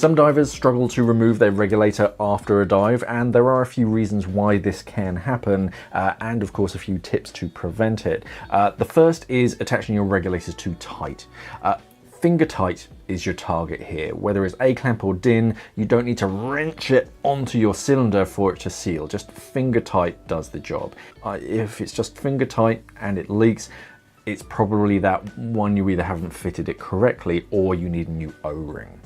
Some divers struggle to remove their regulator after a dive, and there are a few reasons why this can happen, and of course a few tips to prevent it. The first is attaching your regulators too tight. Finger tight is your target here. Whether it's A-clamp or DIN, you don't need to wrench it onto your cylinder for it to seal. Just finger tight does the job. If it's just finger tight and it leaks, it's probably that one you either haven't fitted it correctly or you need a new O-ring.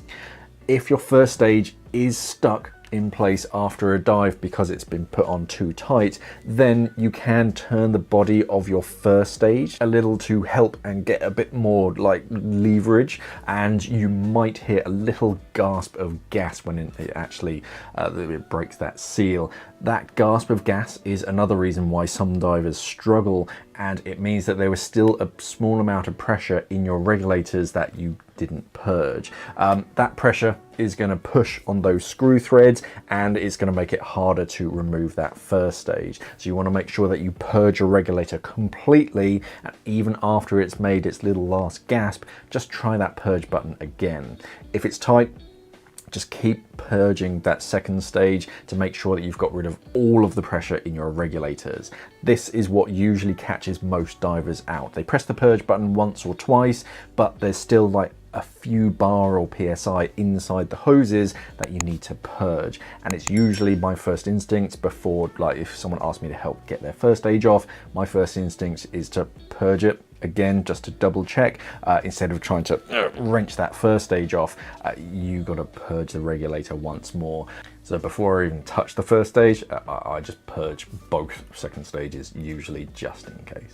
If your first stage is stuck in place after a dive because it's been put on too tight, then you can turn the body of your first stage a little to help and get a bit more like leverage, and you might hear a little gasp of gas when it actually it breaks that seal. That gasp of gas is another reason why some divers struggle, and it means that there was still a small amount of pressure in your regulators that you didn't purge. That pressure is going to push on those screw threads and it's going to make it harder to remove that first stage. So you want to make sure that you purge your regulator completely, and even after it's made its little last gasp, just try that purge button again. If it's tight, just keep purging that second stage to make sure that you've got rid of all of the pressure in your regulators. This is what usually catches most divers out. They press the purge button once or twice, but there's still like a few bar or psi inside the hoses that you need to purge, and it's usually my first instinct before, like if someone asks me to help get their first stage off, my first instinct is to purge it again just to double check. Instead of trying to wrench that first stage off, you got to purge the regulator once more. So before I even touch the first stage, I just purge both second stages, usually just in case.